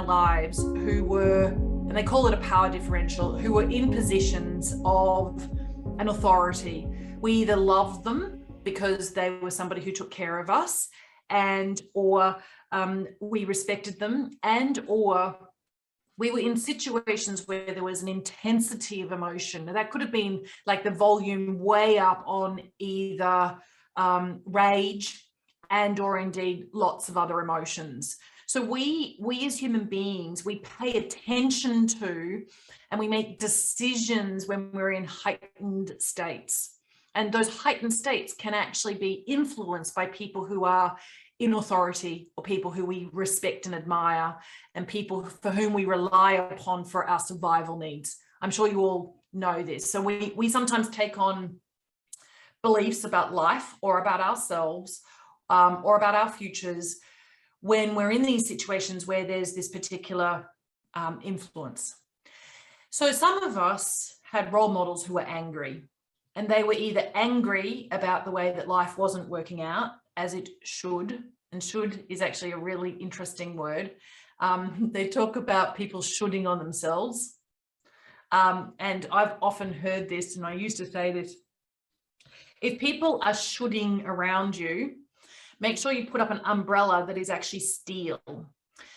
our lives who were, and they call it a power differential, who were in positions of an authority. We either loved them because they were somebody who took care of us, or we respected them, or we were in situations where there was an intensity of emotion. Now, that could have been like the volume way up on either rage or indeed lots of other emotions. So we as human beings, we pay attention to and we make decisions when we're in heightened states. And those heightened states can actually be influenced by people who are in authority, or people who we respect and admire, and people for whom we rely upon for our survival needs. I'm sure you all know this. So we sometimes take on beliefs about life or about ourselves or about our futures when we're in these situations where there's this particular influence. So some of us had role models who were angry, and they were either angry about the way that life wasn't working out as it should, and should is actually a really interesting word. They talk about people shoulding on themselves. And I've often heard this, and I used to say this: if people are shoulding around you, make sure you put up an umbrella that is actually steel,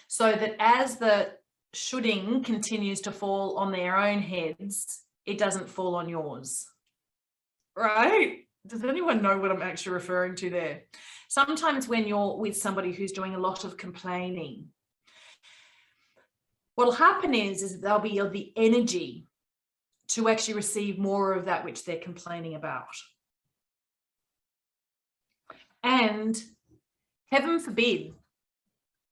so that as the shoulding continues to fall on their own heads, it doesn't fall on yours. Right? Does anyone know what I'm actually referring to there? Sometimes when you're with somebody who's doing a lot of complaining, what'll happen is they'll be the energy to actually receive more of that which they're complaining about. And heaven forbid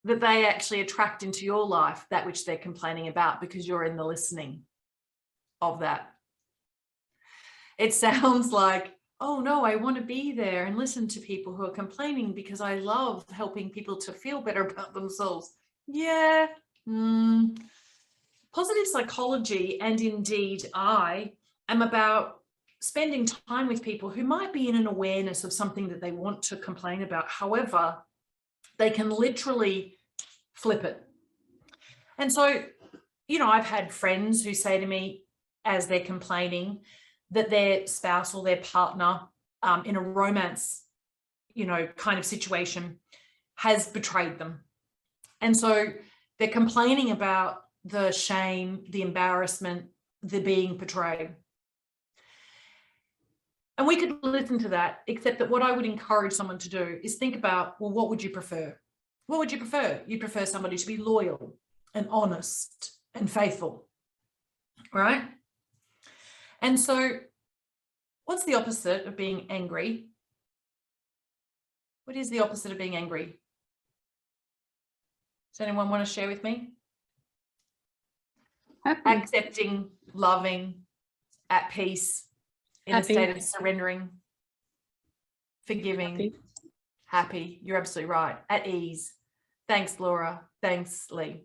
that they actually attract into your life that which they're complaining about, because you're in the listening of that. It sounds like, oh no, I want to be there and listen to people who are complaining because I love helping people to feel better about themselves. Yeah. Positive psychology, and indeed I am about spending time with people who might be in an awareness of something that they want to complain about. However, they can literally flip it. And so, you know, I've had friends who say to me as they're complaining that their spouse or their partner in a romance, you know, kind of situation has betrayed them. And so they're complaining about the shame, the embarrassment, the being betrayed. And we could listen to that, except that what I would encourage someone to do is think about, well, what would you prefer? What would you prefer? You'd prefer somebody to be loyal and honest and faithful, right? And so what's the opposite of being angry? What is the opposite of being angry? Does anyone want to share with me? Happy. Accepting, loving, at peace, in a state of surrendering, forgiving, happy. You're absolutely right. At ease. Thanks, Laura. Thanks, Lee.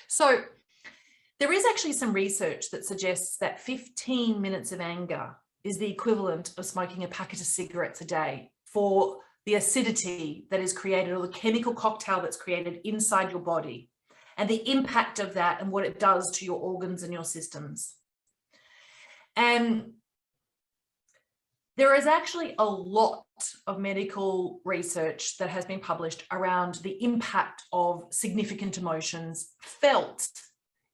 So there is actually some research that suggests that 15 minutes of anger is the equivalent of smoking a packet of cigarettes a day for the acidity that is created, or the chemical cocktail that's created inside your body, and the impact of that and what it does to your organs and your systems. And there is actually a lot of medical research that has been published around the impact of significant emotions felt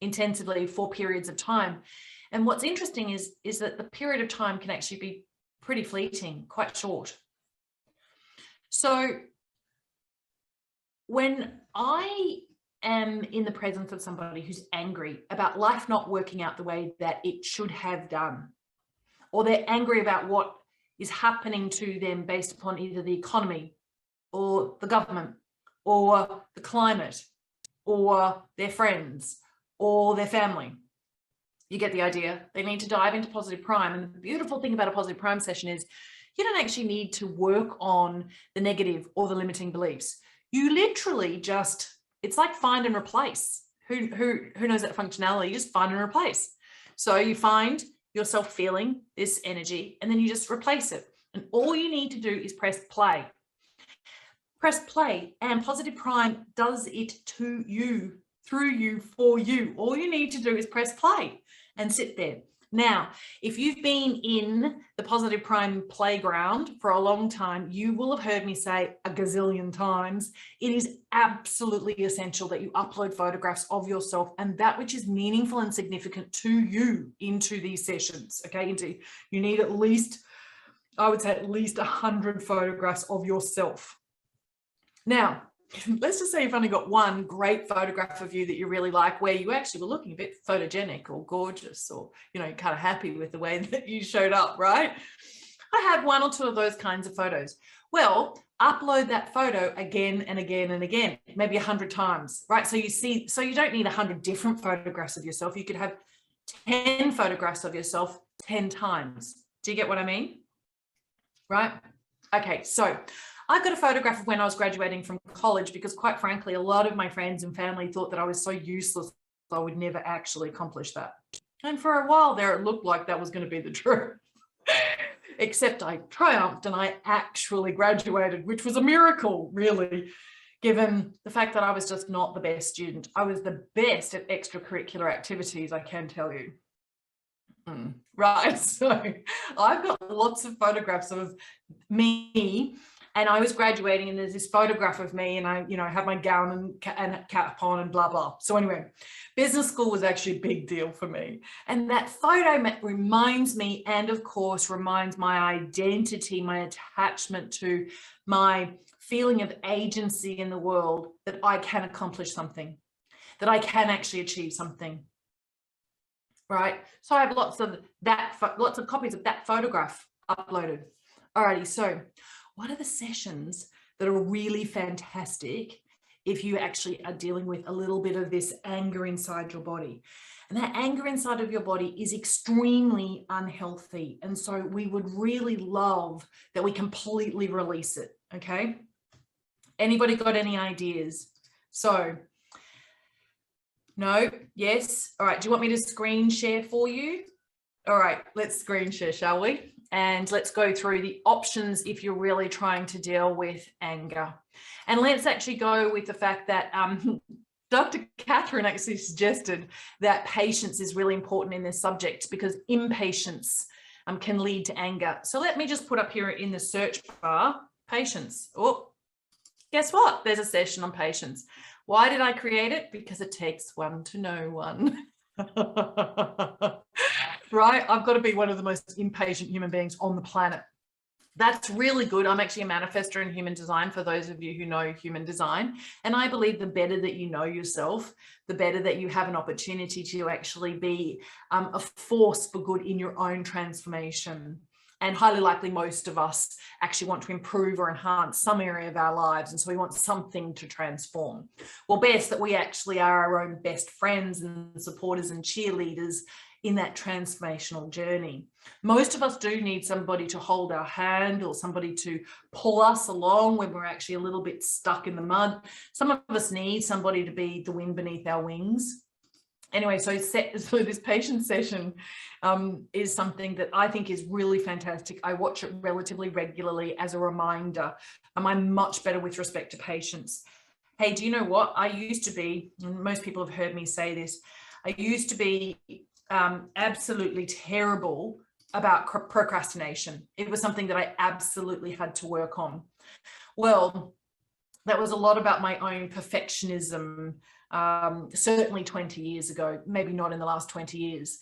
intensively for periods of time. And what's interesting is that the period of time can actually be pretty fleeting, quite short. So when I am in the presence of somebody who's angry about life not working out the way that it should have done, or they're angry about what is happening to them based upon either the economy or the government or the climate or their friends or their family. You get the idea. They need to dive into Positive Prime. And the beautiful thing about a Positive Prime session is you don't actually need to work on the negative or the limiting beliefs. You literally just, it's like find and replace. Who knows that functionality? You just find and replace. So you find yourself feeling this energy and then you just replace it. And all you need to do is press play. press play, and Positive Prime does it to you, through you, for you. All you need to do is press play and sit there. Now, if you've been in the Positive Prime playground for a long time, you will have heard me say a gazillion times, it is absolutely essential that you upload photographs of yourself and that which is meaningful and significant to you into these sessions, okay? You need at least, I would say at least 100 photographs of yourself. Now, let's just say you've only got one great photograph of you that you really like, where you actually were looking a bit photogenic or gorgeous, or, you know, kind of happy with the way that you showed up, right? I had one or two of those kinds of photos. Well, upload that photo again and again and again, maybe 100 times, right? So you don't need 100 different photographs of yourself. You could have 10 photographs of yourself 10 times. Do you get what I mean? Right? Okay, so I've got a photograph of when I was graduating from college, because quite frankly, a lot of my friends and family thought that I was so useless I would never actually accomplish that. And for a while there, it looked like that was going to be the truth. Except I triumphed and I actually graduated, which was a miracle, really, given the fact that I was just not the best student. I was the best at extracurricular activities, I can tell you. Right, so I've got lots of photographs of me, and I was graduating and there's this photograph of me and I, you know, have my gown and cap on and blah, blah. So anyway, business school was actually a big deal for me. And that photo reminds me, and of course, reminds my identity, my attachment to my feeling of agency in the world, that I can accomplish something, that I can actually achieve something. Right, so I have lots of copies of that photograph uploaded. Alrighty, so what are the sessions that are really fantastic if you actually are dealing with a little bit of this anger inside your body? And that anger inside of your body is extremely unhealthy, and so we would really love that we completely release it. Okay, anybody got any ideas? So no, yes. All right. Do you want me to screen share for you? All right, let's screen share, shall we? And let's go through the options if you're really trying to deal with anger. And let's actually go with the fact that Dr. Catherine actually suggested that patience is really important in this subject, because impatience can lead to anger. So let me just put up here in the search bar, patience. Oh, guess what? There's a session on patience. Why did I create it? Because it takes one to know one. Right? I've got to be one of the most impatient human beings on the planet. That's really good. I'm actually a manifestor in human design, for those of you who know human design. And I believe the better that you know yourself, the better that you have an opportunity to actually be a force for good in your own transformation. And highly likely most of us actually want to improve or enhance some area of our lives. And so we want something to transform. Well, best that we actually are our own best friends and supporters and cheerleaders in that transformational journey. Most of us do need somebody to hold our hand, or somebody to pull us along when we're actually a little bit stuck in the mud. Some of us need somebody to be the wind beneath our wings. Anyway, so this patience session is something that I think is really fantastic. I watch it relatively regularly as a reminder. I'm much better with respect to patience. Hey, do you know what? I used to be, and most people have heard me say this, I used to be absolutely terrible about procrastination. It was something that I absolutely had to work on. Well, that was a lot about my own perfectionism, certainly 20 years ago, maybe not in the last 20 years.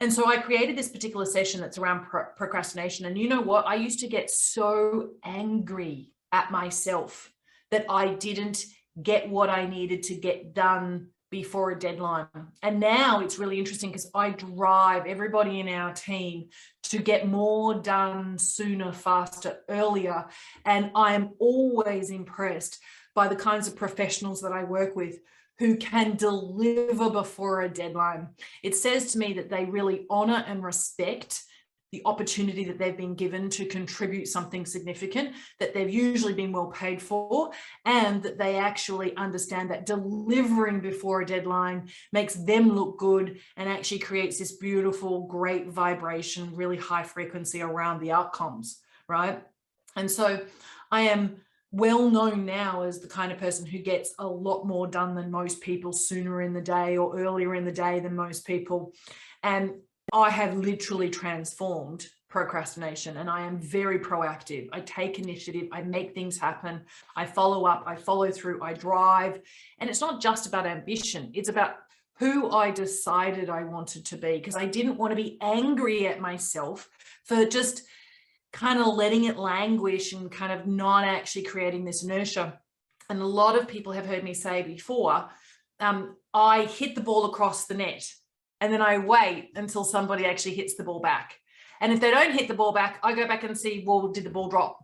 And so I created this particular session that's around procrastination. And you know what? I used to get so angry at myself that I didn't get what I needed to get done before a deadline. And now it's really interesting, because I drive everybody in our team to get more done sooner, faster, earlier. And I am always impressed by the kinds of professionals that I work with who can deliver before a deadline. It says to me that they really honor and respect the opportunity that they've been given to contribute something significant, that they've usually been well paid for, and that they actually understand that delivering before a deadline makes them look good and actually creates this beautiful, great vibration, really high frequency around the outcomes, right? And so I am well known now as the kind of person who gets a lot more done than most people sooner in the day or earlier in the day than most people. And I have literally transformed procrastination, and I am very proactive. I take initiative, I make things happen, I follow up, I follow through, I drive. And it's not just about ambition, it's about who I decided I wanted to be, because I didn't want to be angry at myself for just kind of letting it languish and kind of not actually creating this inertia. And a lot of people have heard me say before, I hit the ball across the net and then I wait until somebody actually hits the ball back. And if they don't hit the ball back, I go back and see, well, did the ball drop?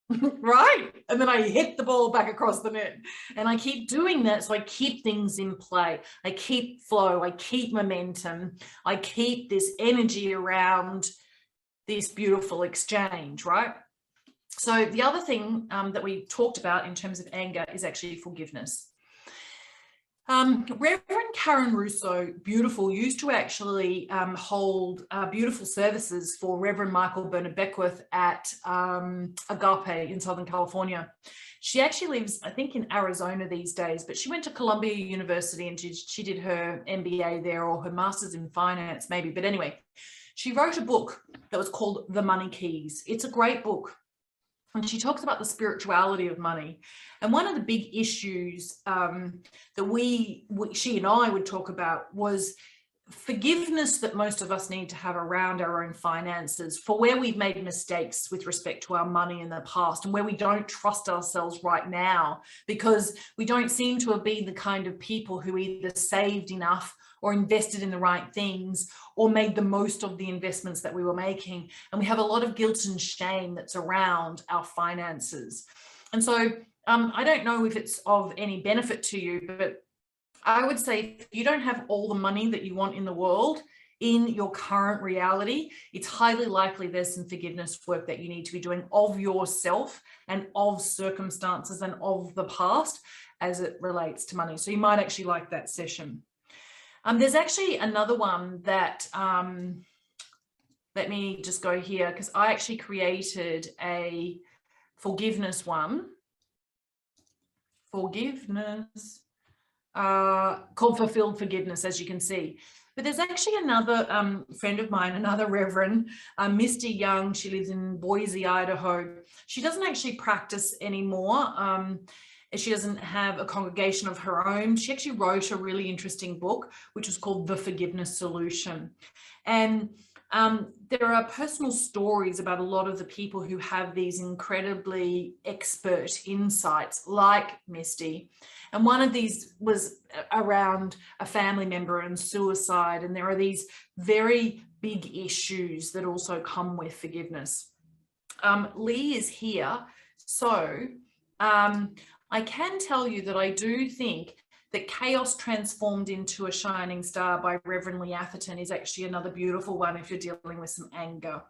Right? And then I hit the ball back across the net. And I keep doing that. So I keep things in play. I keep flow. I keep momentum. I keep this energy around this beautiful exchange, right? So the other thing that we talked about in terms of anger is actually forgiveness. Reverend Karen Russo, beautiful, used to actually hold beautiful services for Reverend Michael Bernard Beckwith at Agape in Southern California. She actually lives, I think, in Arizona these days, but she went to Columbia University and she did her MBA there, or her master's in finance maybe. But anyway, she wrote a book that was called The Money Keys. It's a great book. And she talks about the spirituality of money. And one of the big issues that she and I would talk about was forgiveness that most of us need to have around our own finances for where we've made mistakes with respect to our money in the past, and where we don't trust ourselves right now because we don't seem to have been the kind of people who either saved enough or invested in the right things or made the most of the investments that we were making. And we have a lot of guilt and shame that's around our finances. And so I don't know if it's of any benefit to you, but I would say if you don't have all the money that you want in the world in your current reality, it's highly likely there's some forgiveness work that you need to be doing of yourself and of circumstances and of the past as it relates to money. So you might actually like that session. There's actually another one that, let me just go here, because I actually created a forgiveness one. Forgiveness, called Fulfilled Forgiveness, as you can see. But there's actually another friend of mine, another Reverend, Misty Young. She lives in Boise, Idaho. She doesn't actually practice anymore. She doesn't have a congregation of her own. She actually wrote a really interesting book, which is called The Forgiveness Solution. And there are personal stories about a lot of the people who have these incredibly expert insights, like Misty. And one of these was around a family member and suicide. And there are these very big issues that also come with forgiveness. Lee is here. So I can tell you that I do think that Chaos Transformed into a Shining Star by Reverend Lee Atherton is actually another beautiful one if you're dealing with some anger.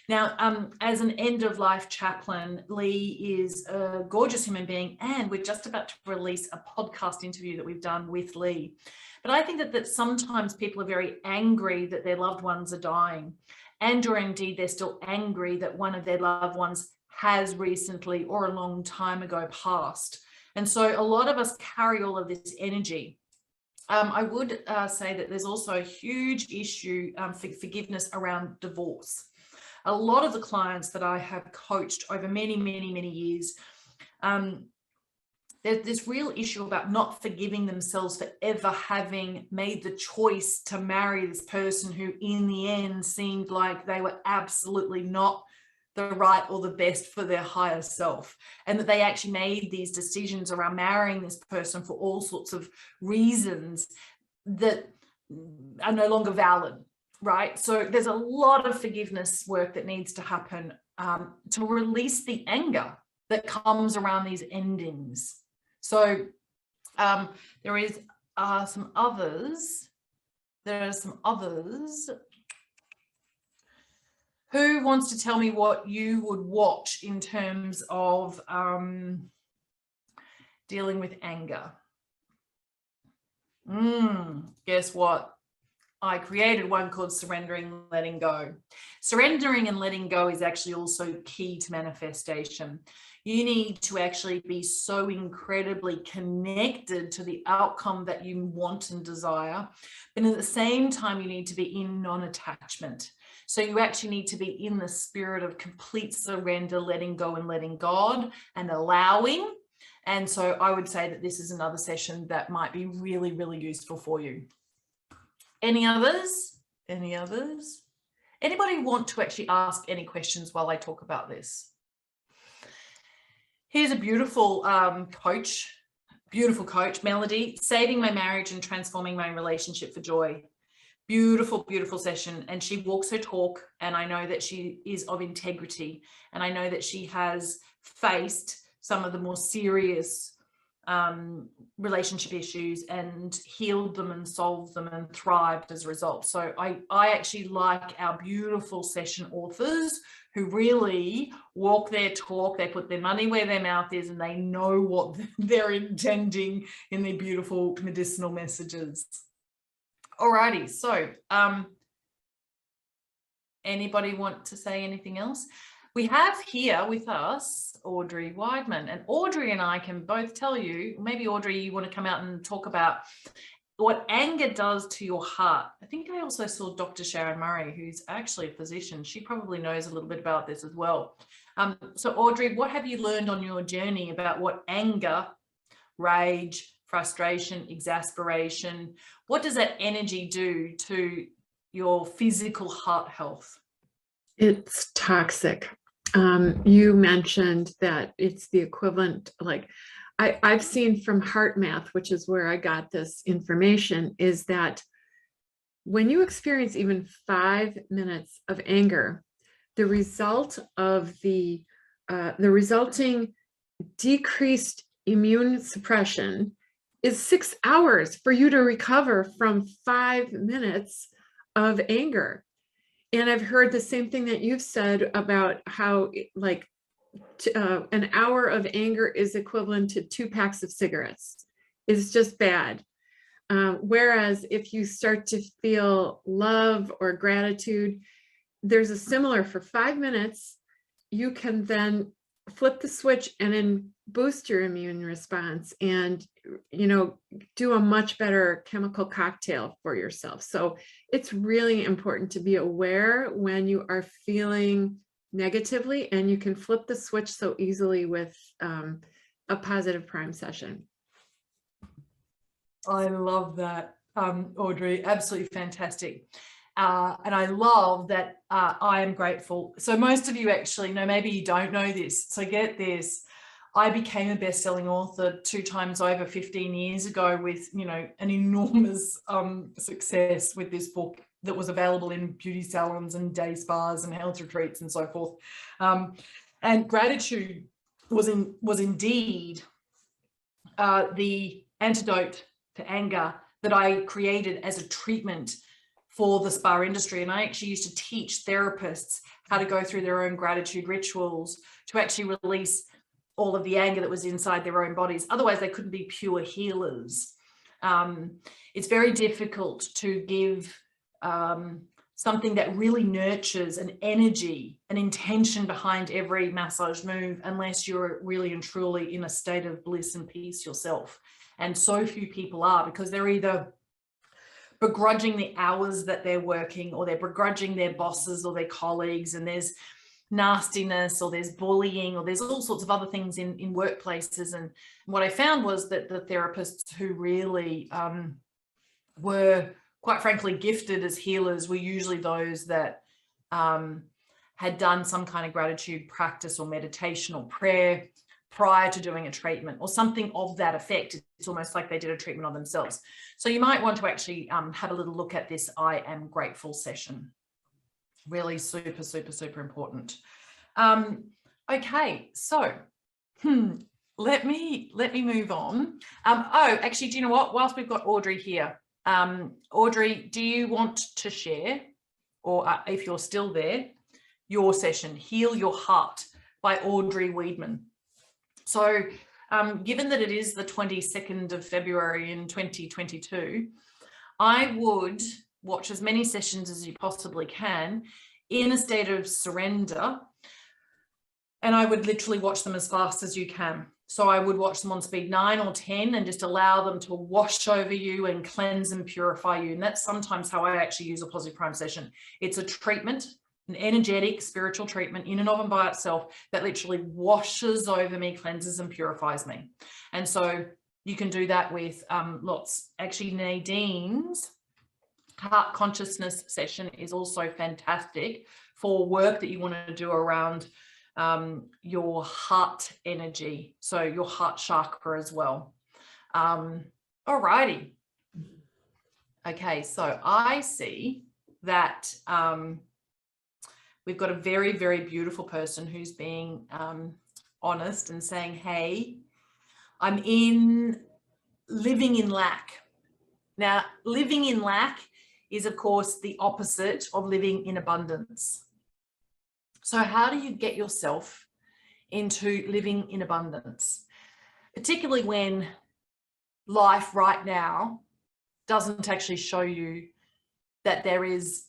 Now, as an end-of-life chaplain, Lee is a gorgeous human being, and we're just about to release a podcast interview that we've done with Lee. But I think that sometimes people are very angry that their loved ones are dying, and or indeed they're still angry that one of their loved ones has recently or a long time ago passed. And so a lot of us carry all of this energy. I would say that there's also a huge issue for forgiveness around divorce. A lot of the clients that I have coached over many, many, many years, there's this real issue about not forgiving themselves for ever having made the choice to marry this person who in the end seemed like they were absolutely not the right or the best for their higher self, and that they actually made these decisions around marrying this person for all sorts of reasons that are no longer valid, right? So there's a lot of forgiveness work that needs to happen to release the anger that comes around these endings. So there is some others. There are some others. Who wants to tell me what you would watch in terms of dealing with anger? Guess what? I created one called Surrendering, Letting Go. Surrendering and letting go is actually also key to manifestation. You need to actually be so incredibly connected to the outcome that you want and desire. But at the same time, you need to be in non-attachment. So you actually need to be in the spirit of complete surrender, letting go and letting God and allowing. And so I would say that this is another session that might be really, really useful for you. Any others? Any others? Anybody want to actually ask any questions while I talk about this? Here's a beautiful coach, Melody, saving my marriage and transforming my relationship for joy. Beautiful, beautiful session. And she walks her talk. And I know that she is of integrity. And I know that she has faced some of the more serious relationship issues and healed them and solved them and thrived as a result. So I actually like our beautiful session authors who really walk their talk, they put their money where their mouth is, and they know what they're intending in their beautiful medicinal messages. Alrighty, so anybody want to say anything else? We have here with us Audrey Weidman, and Audrey and I can both tell you, maybe Audrey, you want to come out and talk about what anger does to your heart. I think I also saw Dr. Sharon Murray, who's actually a physician. She probably knows a little bit about this as well. So Audrey, what have you learned on your journey about what anger, rage, frustration, exasperation, what does that energy do to your physical heart health? It's toxic. You mentioned that it's the equivalent, like I've seen from Heart Math, which is where I got this information, is that when you experience even 5 minutes of anger, the result of the resulting decreased immune suppression is 6 hours for you to recover from 5 minutes of anger. And I've heard the same thing that you've said about how like an hour of anger is equivalent to 2 packs of cigarettes. It's just bad. Whereas if you start to feel love or gratitude, there's a similar for 5 minutes, you can then flip the switch and then boost your immune response and, you know, do a much better chemical cocktail for yourself. So it's really important to be aware when you are feeling negatively, and you can flip the switch so easily with a positive prime session. I love that, Audrey, absolutely fantastic. And I love that I am grateful. So most of you actually know, maybe you don't know this. So get this. I became a best-selling author 2 times over 15 years ago with, you know, an enormous success with this book that was available in beauty salons and day spas and health retreats and so forth. And gratitude was indeed the antidote to anger that I created as a treatment for the spa industry. And I actually used to teach therapists how to go through their own gratitude rituals to actually release all of the anger that was inside their own bodies. Otherwise, they couldn't be pure healers. It's very difficult to give something that really nurtures an energy, an intention behind every massage move, unless you're really and truly in a state of bliss and peace yourself. And so few people are, because they're either begrudging the hours that they're working, or they're begrudging their bosses or their colleagues, and there's nastiness, or there's bullying, or there's all sorts of other things in workplaces. And what I found was that the therapists who really were, quite frankly, gifted as healers were usually those that had done some kind of gratitude practice or meditation or prayer prior to doing a treatment or something of that effect. It's almost like they did a treatment on themselves. So you might want to actually have a little look at this I am grateful session. Really super, super, super important. Okay, so let me move on. Oh, actually, do you know what? Whilst we've got Audrey here, Audrey, do you want to share, or if you're still there, your session, Heal Your Heart by Audrey Weidman? So given that it is the 22nd of February in 2022, I would watch as many sessions as you possibly can in a state of surrender. And I would literally watch them as fast as you can. So I would watch them on speed 9 or 10 and just allow them to wash over you and cleanse and purify you. And that's sometimes how I actually use a Positive Prime session. It's a treatment, an energetic, spiritual treatment in and of and by itself that literally washes over me, cleanses and purifies me. And so you can do that with lots. Actually, Nadine's heart consciousness session is also fantastic for work that you want to do around your heart energy, so your heart chakra as well. Alrighty. Okay, so I see that we've got a very, very beautiful person who's being honest and saying, hey, I'm living in lack. Now, living in lack is, of course, the opposite of living in abundance. So how do you get yourself into living in abundance, particularly when life right now doesn't actually show you that there is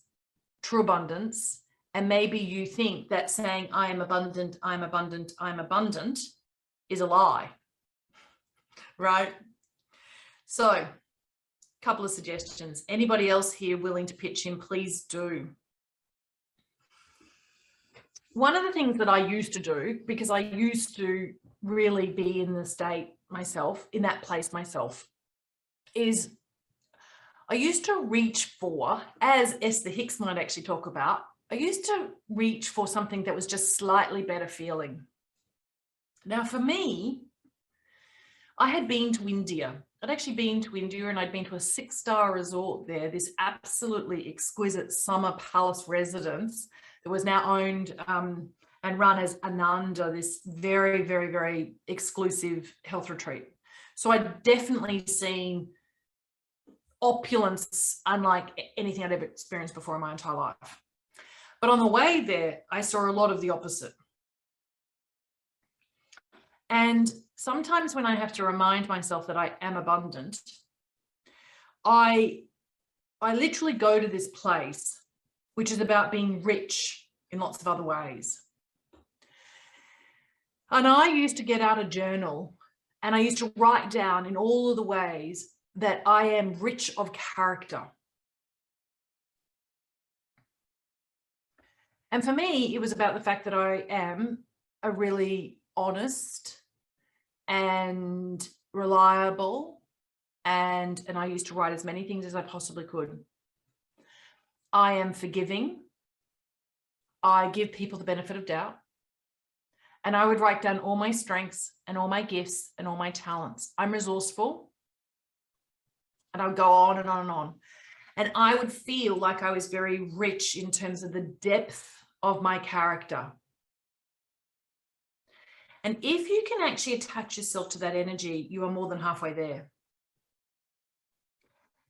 true abundance? And maybe you think that saying, I am abundant, I'm abundant, I'm abundant is a lie, right? So a couple of suggestions. Anybody else here willing to pitch in, please do. One of the things that I used to do, because I used to really be in the state myself, in that place myself, is I used to reach for, as Esther Hicks might actually talk about, I used to reach for something that was just slightly better feeling. Now, for me, I had been to India. I'd actually been to India and I'd been to a 6-star resort there, this absolutely exquisite summer palace residence that was now owned and run as Ananda, this very, very, very exclusive health retreat. So I'd definitely seen opulence unlike anything I'd ever experienced before in my entire life. But on the way there, I saw a lot of the opposite. And sometimes when I have to remind myself that I am abundant, I literally go to this place, which is about being rich in lots of other ways. And I used to get out a journal and I used to write down in all of the ways that I am rich of character. And for me, it was about the fact that I am a really honest and reliable, and I used to write as many things as I possibly could. I am forgiving. I give people the benefit of doubt. And I would write down all my strengths and all my gifts and all my talents. I'm resourceful. And I would go on and on and on. And I would feel like I was very rich in terms of the depth of my character. And if you can actually attach yourself to that energy, you are more than halfway there.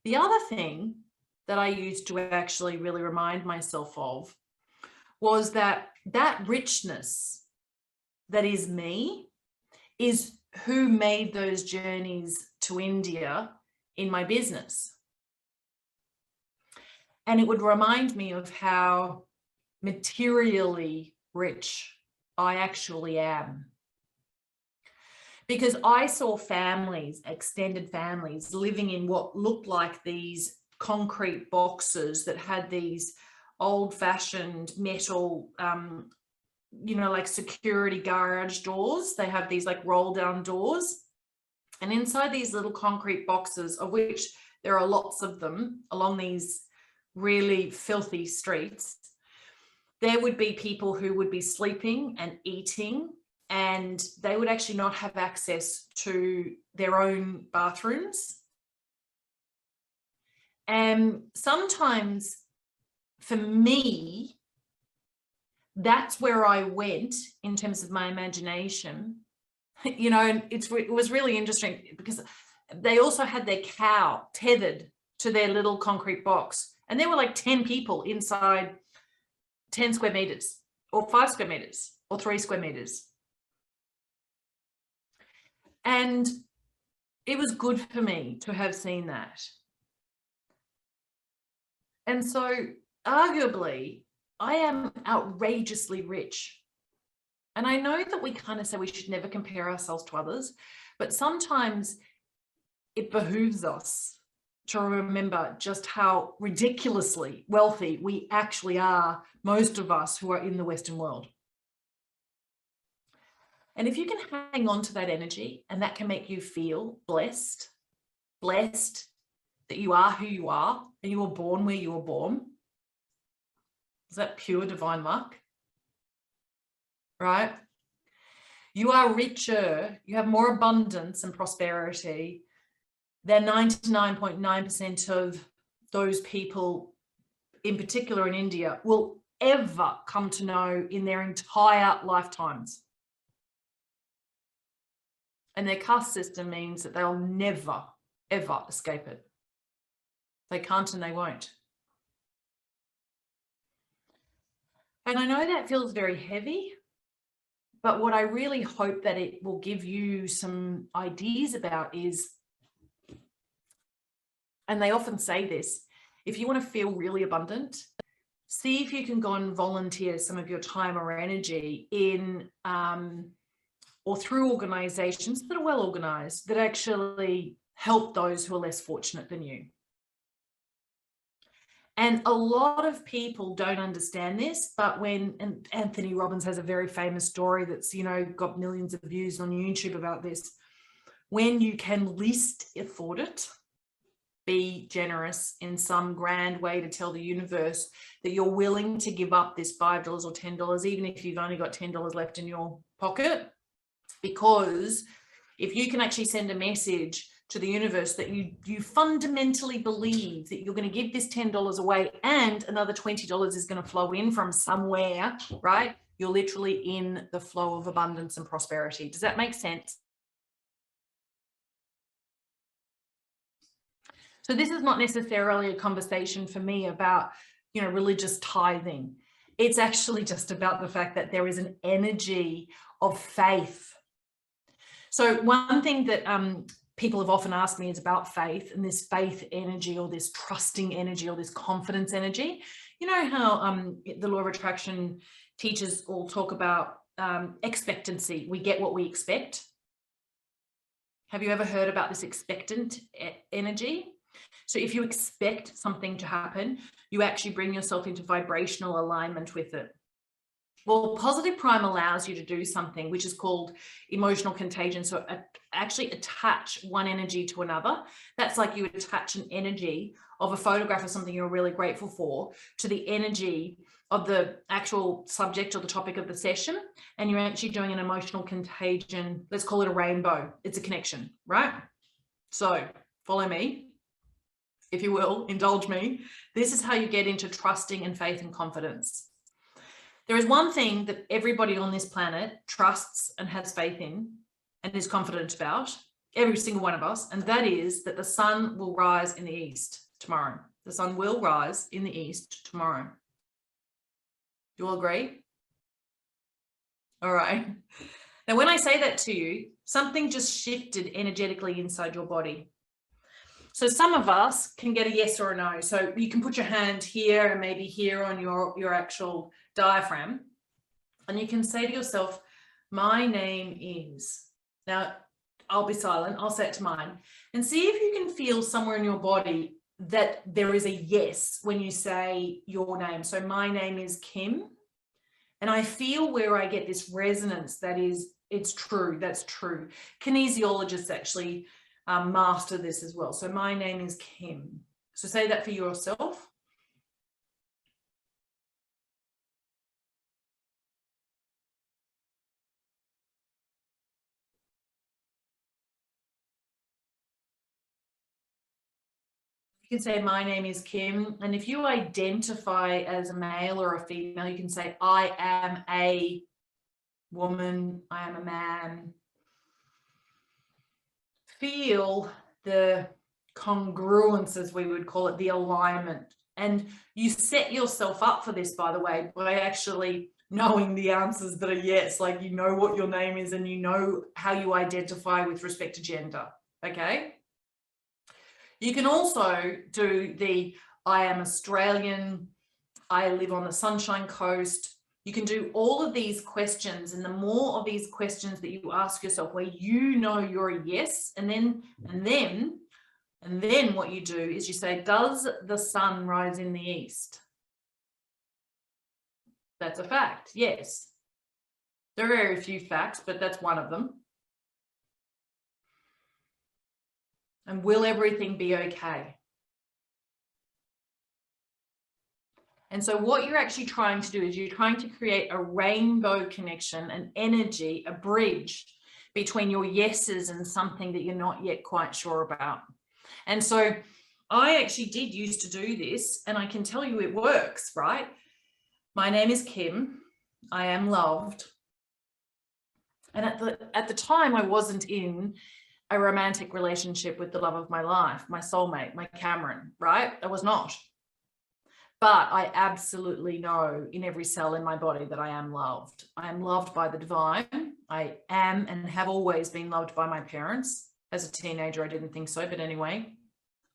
The other thing that I used to actually really remind myself of was that richness that is me is who made those journeys to India in my business. And it would remind me of how materially rich I actually am. Because I saw families, extended families, living in what looked like these concrete boxes that had these old-fashioned metal, like security garage doors. They have these like roll-down doors. And inside these little concrete boxes, of which there are lots of them along these really filthy streets, there would be people who would be sleeping and eating, and they would actually not have access to their own bathrooms. And sometimes for me, that's where I went in terms of my imagination, and it was really interesting because they also had their cow tethered to their little concrete box. And there were like 10 people inside 10 square meters or 5 square meters or 3 square meters. And it was good for me to have seen that. And so arguably, I am outrageously rich. And I know that we kind of say we should never compare ourselves to others, but sometimes it behooves us to remember just how ridiculously wealthy we actually are, most of us who are in the Western world. And if you can hang on to that energy, and that can make you feel blessed that you are who you are and you were born where you were born. Is that pure divine luck? Right? You are richer, you have more abundance and prosperity than 99.9% of those people, in particular in India, will ever come to know in their entire lifetimes. And their caste system means that they'll never, ever escape it. They can't and they won't. And I know that feels very heavy, but what I really hope that it will give you some ideas about is, and they often say this, if you want to feel really abundant, see if you can go and volunteer some of your time or energy in or through organizations that are well organized, that actually help those who are less fortunate than you. And a lot of people don't understand this, but and Anthony Robbins has a very famous story that's, got millions of views on YouTube about this. When you can least afford it, be generous in some grand way to tell the universe that you're willing to give up this $5 or $10, even if you've only got $10 left in your pocket. Because if you can actually send a message to the universe that you fundamentally believe that you're going to give this $10 away and another $20 is going to flow in from somewhere, right? You're literally in the flow of abundance and prosperity. Does that make sense? So this is not necessarily a conversation for me about, religious tithing. It's actually just about the fact that there is an energy of faith. So one thing that people have often asked me is about faith, and this faith energy or this trusting energy or this confidence energy. You know how the law of attraction teachers all talk about expectancy. We get what we expect. Have you ever heard about this expectant energy? So if you expect something to happen, you actually bring yourself into vibrational alignment with it. Well, Positive Prime allows you to do something which is called emotional contagion. So actually attach one energy to another. That's like you attach an energy of a photograph of something you're really grateful for to the energy of the actual subject or the topic of the session. And you're actually doing an emotional contagion. Let's call it a rainbow. It's a connection, right? So follow me, if you will, indulge me. This is how you get into trusting and faith and confidence. There is one thing that everybody on this planet trusts and has faith in and is confident about, every single one of us, and that is that the sun will rise in the east tomorrow. The sun will rise in the east tomorrow. You all agree? All right. Now, when I say that to you, something just shifted energetically inside your body. So some of us can get a yes or a no. So you can put your hand here and maybe here on your actual diaphragm, and you can say to yourself, my name is. Now, I'll be silent. I'll say it to mine, and see if you can feel somewhere in your body that there is a yes when you say your name. So my name is Kim, and I feel where I get this resonance that is, it's true. That's true. Kinesiologists actually master this as well. So my name is Kim. So say that for yourself. You can say, my name is Kim. And if you identify as a male or a female, you can say, I am a woman, I am a man. Feel the congruence, as we would call it, the alignment. And you set yourself up for this, by the way, by actually knowing the answers that are yes, like you know what your name is and you know how you identify with respect to gender, okay? You can also do the I am Australian. I live on the Sunshine Coast. You can do all of these questions, and the more of these questions that you ask yourself where you know you're a yes, and then what you do is you say, does the sun rise in the east? That's a fact, yes. There are very few facts, but that's one of them. And will everything be okay? And so what you're actually trying to do is you're trying to create a rainbow connection, an energy, a bridge between your yeses and something that you're not yet quite sure about. And so I actually did used to do this, and I can tell you it works, right? My name is Kim. I am loved. And at the time, I wasn't in a romantic relationship with the love of my life, my soulmate, my Cameron, right? I was not. But I absolutely know in every cell in my body that I am loved. I am loved by the divine. I am and have always been loved by my parents. As a teenager, I didn't think so, but anyway,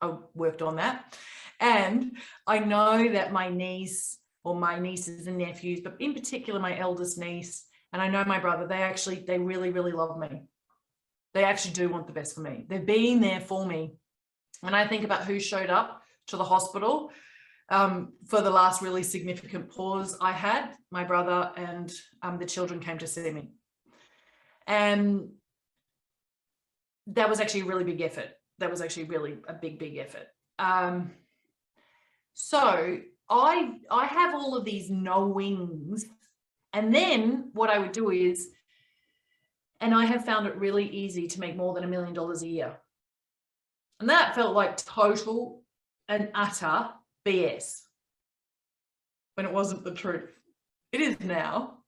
I worked on that. And I know that my niece, or my nieces and nephews, but in particular my eldest niece, and I know my brother, they really, really love me. They actually do want the best for me. They've been there for me. When I think about who showed up to the hospital for the last really significant pause I had, my brother and the children came to see me. And that was actually a really big effort. That was actually really a big effort. So I have all of these knowings. And then what I would do is, and I have found it really easy to make more than $1 million a year. And that felt like total and utter BS when it wasn't the truth. It is now.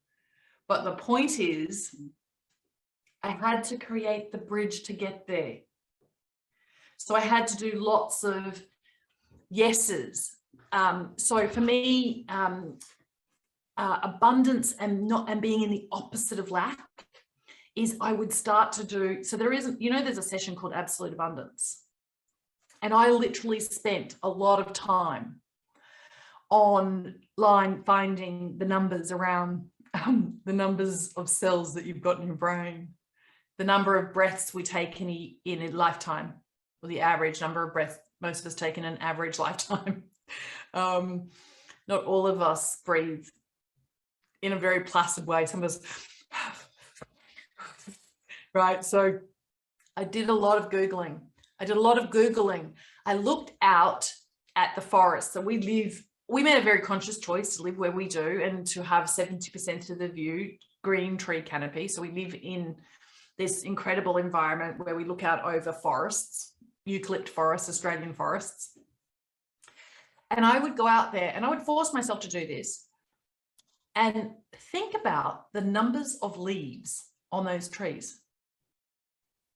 But the point is, I had to create the bridge to get there. So I had to do lots of yeses. So for me, abundance and being in the opposite of lack is I would start to do, so there isn't, there's a session called Absolute Abundance. And I literally spent a lot of time online finding the numbers around the numbers of cells that you've got in your brain, the number of breaths we take in a lifetime, or the average number of breaths most of us take in an average lifetime. Not all of us breathe in a very placid way. Some of us, right? So I did a lot of Googling. I looked out at the forest. So we made a very conscious choice to live where we do and to have 70% of the view green tree canopy. So we live in this incredible environment where we look out over forests, eucalypt forests, Australian forests. And I would go out there and I would force myself to do this and think about the numbers of leaves on those trees.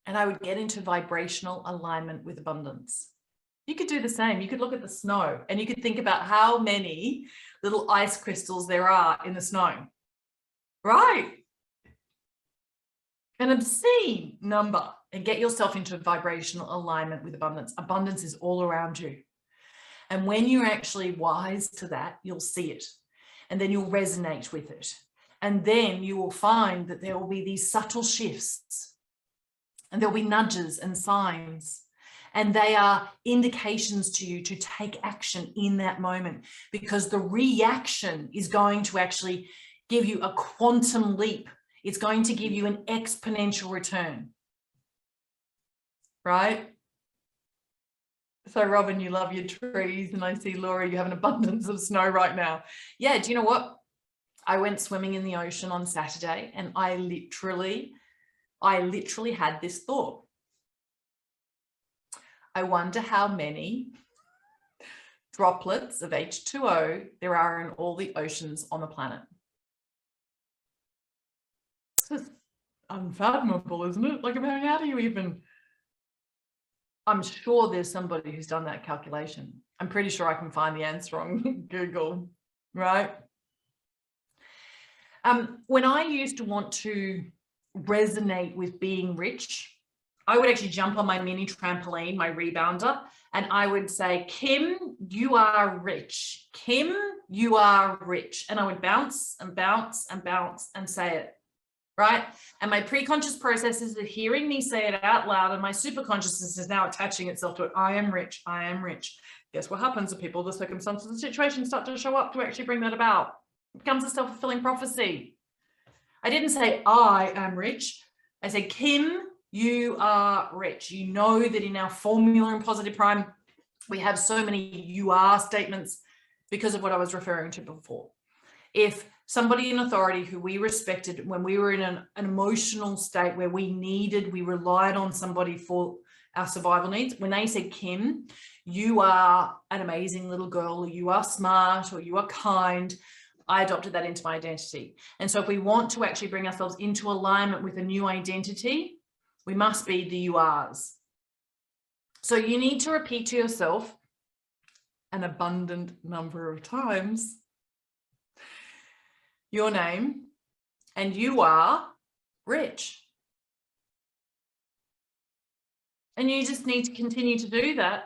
And I would get into vibrational alignment with abundance. You could do the same. You could look at the snow and you could think about how many little ice crystals there are in the snow, right? An obscene number, and get yourself into vibrational alignment with abundance. Abundance is all around you. And when you're actually wise to that, you'll see it, and then you'll resonate with it. And then you will find that there will be these subtle shifts, and there'll be nudges and signs. And they are indications to you to take action in that moment, because the reaction is going to actually give you a quantum leap. It's going to give you an exponential return, right? So Robin, you love your trees, and I see Laura, you have an abundance of snow right now. Yeah, do you know what? I went swimming in the ocean on Saturday, and I literally had this thought. I wonder how many droplets of H2O there are in all the oceans on the planet. It's unfathomable, isn't it? Like, how do you even... I'm sure there's somebody who's done that calculation. I'm pretty sure I can find the answer on Google, right? When I used to want to resonate with being rich, I would actually jump on my mini trampoline, my rebounder, and I would say, Kim, you are rich. Kim, you are rich. And I would bounce and bounce and bounce and say it, right? And my pre-conscious processes are hearing me say it out loud, and my superconsciousness is now attaching itself to it. I am rich. I am rich. Guess what happens to people? The circumstances, the situations start to show up to actually bring that about. It becomes a self-fulfilling prophecy. I didn't say I am rich. I said, Kim, you are rich. You know that in our formula in Positive Prime, we have so many you are statements because of what I was referring to before. If somebody in authority who we respected when we were in an emotional state where we relied on somebody for our survival needs, when they said, Kim, you are an amazing little girl, or you are smart, or you are kind, I adopted that into my identity. And so if we want to actually bring ourselves into alignment with a new identity, we must be the you are's. So you need to repeat to yourself an abundant number of times your name, and you are rich. And you just need to continue to do that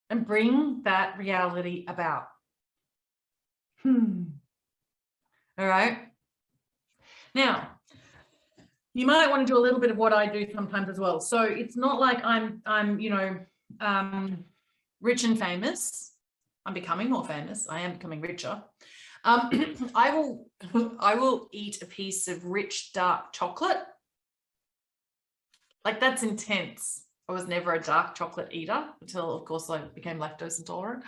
and bring that reality about. All right. Now, you might want to do a little bit of what I do sometimes as well. So it's not like I'm rich and famous. I'm becoming more famous. I am becoming richer. I will eat a piece of rich dark chocolate. Like, that's intense. I was never a dark chocolate eater until, of course, I became lactose intolerant,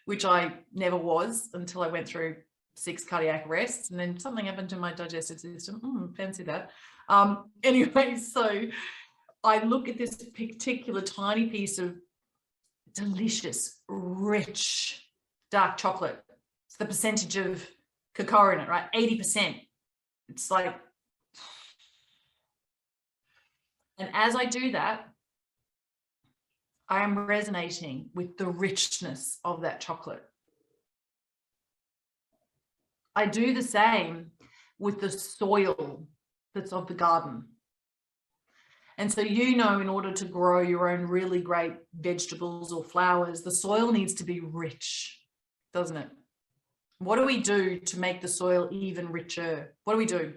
which I never was until I went through 6 cardiac arrests, and then something happened to my digestive system. Fancy that. Anyway, so I look at this particular tiny piece of delicious, rich dark chocolate. It's the percentage of cacao in it, right? 80%. It's like, and as I do that, I am resonating with the richness of that chocolate. I do the same with the soil that's of the garden. And so, in order to grow your own really great vegetables or flowers, the soil needs to be rich, doesn't it? What do we do to make the soil even richer? What do?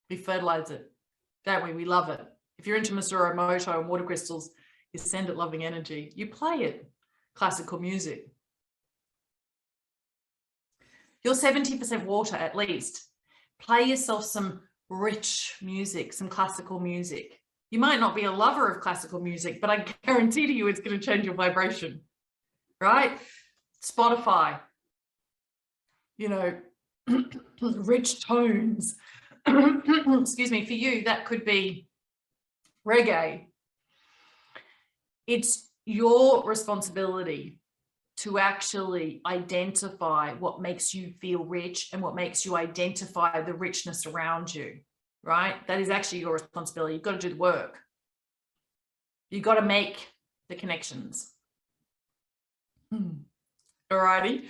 We fertilize it, don't we? We love it. If you're into Masuro Moto and water crystals, you send it loving energy. You play it, classical music. You're 70% water at least. Play yourself some rich music, some classical music. You might not be a lover of classical music, but I guarantee to you it's going to change your vibration, right? Spotify, rich tones. Excuse me, for you, that could be reggae. It's your responsibility to actually identify what makes you feel rich and what makes you identify the richness around you, right? That is actually your responsibility. You've got to do the work. You've got to make the connections. Alrighty.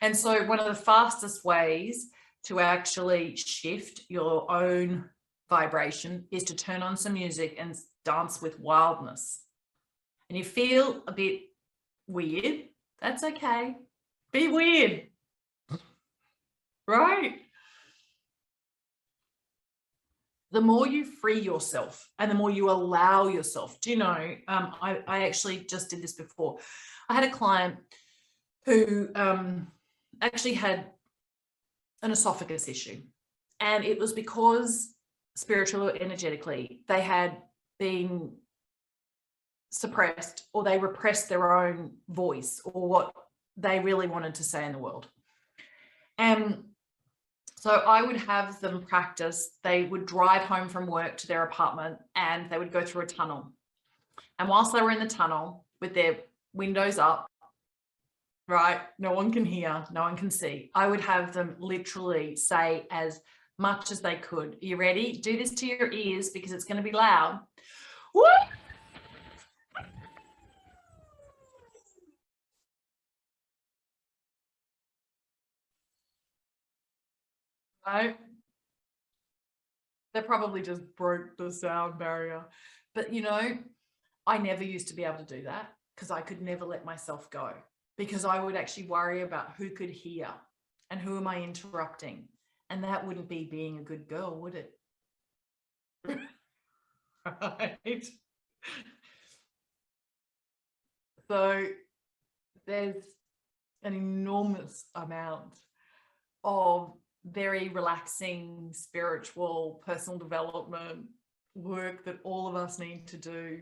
And so one of the fastest ways to actually shift your own vibration is to turn on some music and dance with wildness. And you feel a bit weird, that's okay. Be weird, right? The more you free yourself and the more you allow yourself, I actually just did this before. I had a client who actually had an esophagus issue, and it was because spiritually or energetically they had been suppressed, or they repressed their own voice or what they really wanted to say in the world. And so I would have them practice. They would drive home from work to their apartment and they would go through a tunnel. And whilst they were in the tunnel with their windows up, right, no one can hear, no one can see, I would have them literally say as much as they could. Are you ready? Do this to your ears because it's going to be loud. Woo! Right? They probably just broke the sound barrier. But, you know, I never used to be able to do that because I could never let myself go, because I would actually worry about who could hear and who am I interrupting. And that wouldn't be being a good girl, would it? Right. So there's an enormous amount of very relaxing, spiritual, personal development work that all of us need to do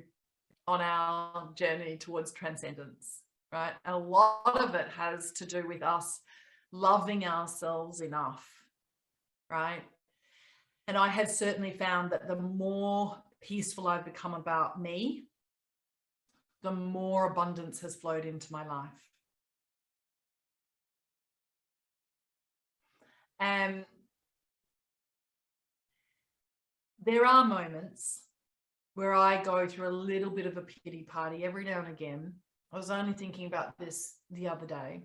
on our journey towards transcendence, right? And a lot of it has to do with us loving ourselves enough, right? And I have certainly found that the more peaceful I've become about me, the more abundance has flowed into my life. And there are moments where I go through a little bit of a pity party every now and again. I was only thinking about this the other day,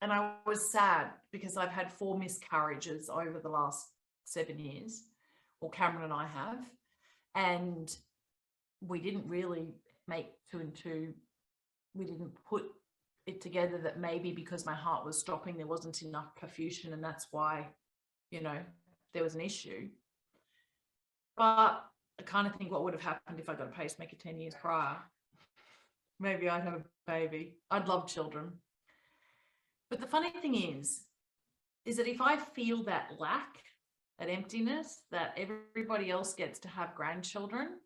and I was sad because I've had 4 miscarriages over the last 7 years, or Cameron and I have, and we didn't really make 2 and 2. We didn't put it together that maybe because my heart was stopping, there wasn't enough perfusion, and that's why, you know, there was an issue. But I kind of think what would have happened if I got a pacemaker 10 years prior. Maybe I'd have a baby. I'd love children. But the funny thing is that if I feel that lack, that emptiness, that everybody else gets to have grandchildren,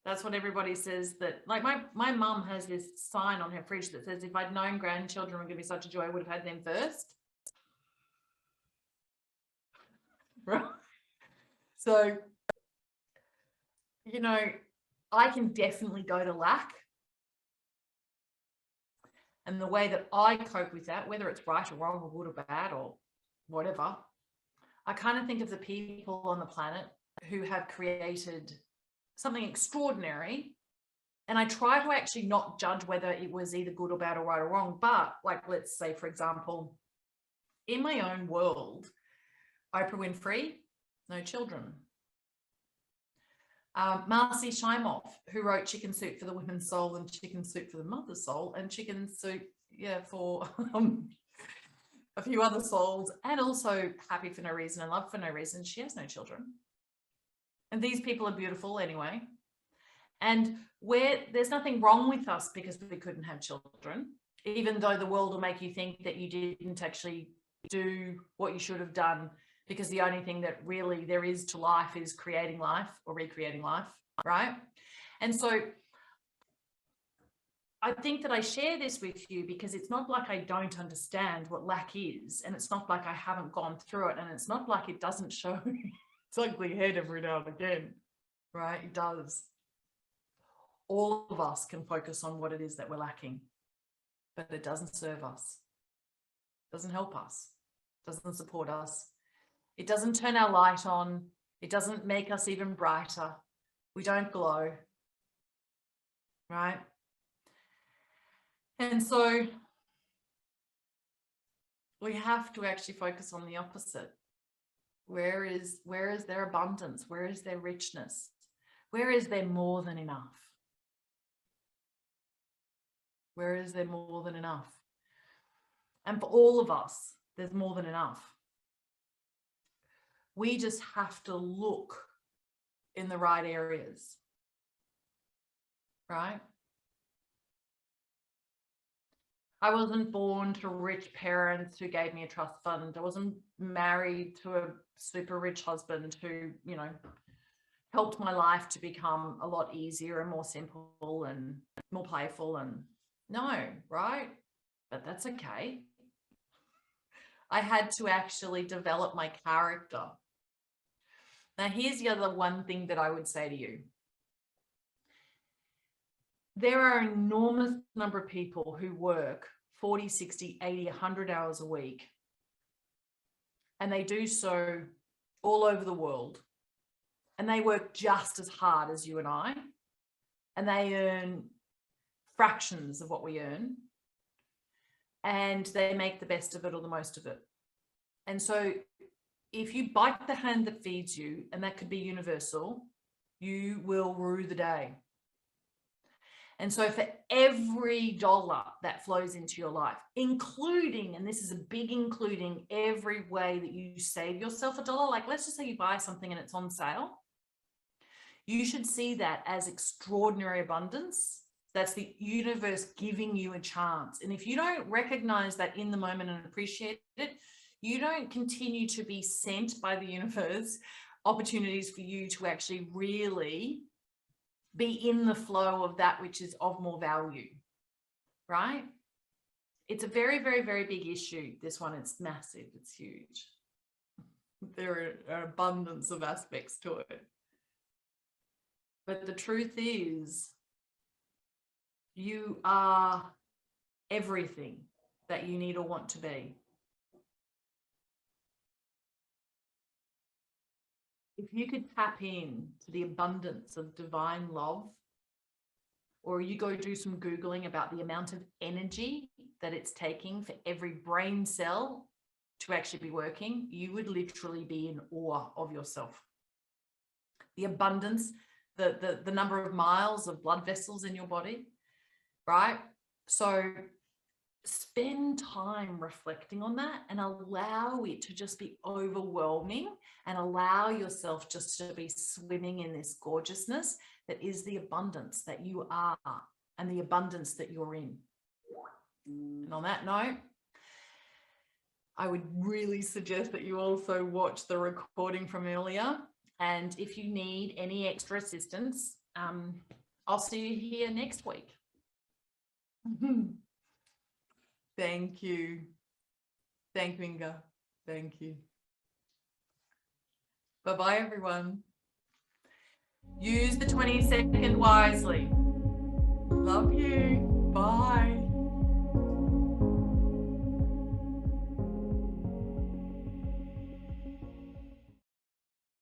that's what everybody says. That, like, my mum has this sign on her fridge that says, if I'd known grandchildren were going to be such a joy, I would have had them first. Right. So, you know, I can definitely go to lack. And the way that I cope with that, whether it's right or wrong or good or bad or whatever, I kind of think of the people on the planet who have created something extraordinary. And I try to actually not judge whether it was either good or bad or right or wrong. But, like, let's say, for example, in my own world, Oprah Winfrey, no children. Marcy Shimoff, who wrote Chicken Soup for the Women's Soul and Chicken Soup for the Mother's Soul, and Chicken Soup, for a few other souls, and also Happy for No Reason and Love for No Reason. She has no children. And these people are beautiful anyway. And there's nothing wrong with us because we couldn't have children, even though the world will make you think that you didn't actually do what you should have done, because the only thing that really there is to life is creating life or recreating life, right? And so I think that I share this with you because it's not like I don't understand what lack is, and it's not like I haven't gone through it, and it's not like it doesn't show its ugly head every now and again, right? It does. All of us can focus on what it is that we're lacking, but it doesn't serve us, doesn't help us, doesn't support us. It doesn't turn our light on. It doesn't make us even brighter. We don't glow, right? And so we have to actually focus on the opposite. Where is their abundance? Where is their richness? Where is there more than enough? Where is there more than enough? And for all of us, there's more than enough. We just have to look in the right areas, right? I wasn't born to rich parents who gave me a trust fund. I wasn't married to a super rich husband who, you know, helped my life to become a lot easier and more simple and more playful. And no, right? But that's okay. I had to actually develop my character. Now, here's the other one thing that I would say to you. There are an enormous number of people who work 40, 60, 80, 100 hours a week. And they do so all over the world. And they work just as hard as you and I. And they earn fractions of what we earn. And they make the best of it or the most of it. And so if you bite the hand that feeds you, and that could be universal, you will rue the day. And so for every dollar that flows into your life, including, and this is a big including, every way that you save yourself a dollar, like let's just say you buy something and it's on sale, you should see that as extraordinary abundance. That's the universe giving you a chance. And if you don't recognize that in the moment and appreciate it, you don't continue to be sent by the universe opportunities for you to actually really be in the flow of that which is of more value, right? It's a very, very, very big issue. This one, it's massive, it's huge. There are an abundance of aspects to it. But the truth is, you are everything that you need or want to be. If you could tap in to the abundance of divine love, or you go do some Googling about the amount of energy that it's taking for every brain cell to actually be working, you would literally be in awe of yourself. The abundance, the number of miles of blood vessels in your body, right? So spend time reflecting on that and allow it to just be overwhelming, and allow yourself just to be swimming in this gorgeousness that is the abundance that you are and the abundance that you're in. And on that note, I would really suggest that you also watch the recording from earlier. And if you need any extra assistance, I'll see you here next week. Thank you. Thank you, Inga. Thank you. Bye-bye, everyone. Use the 20-second wisely. Love you. Bye.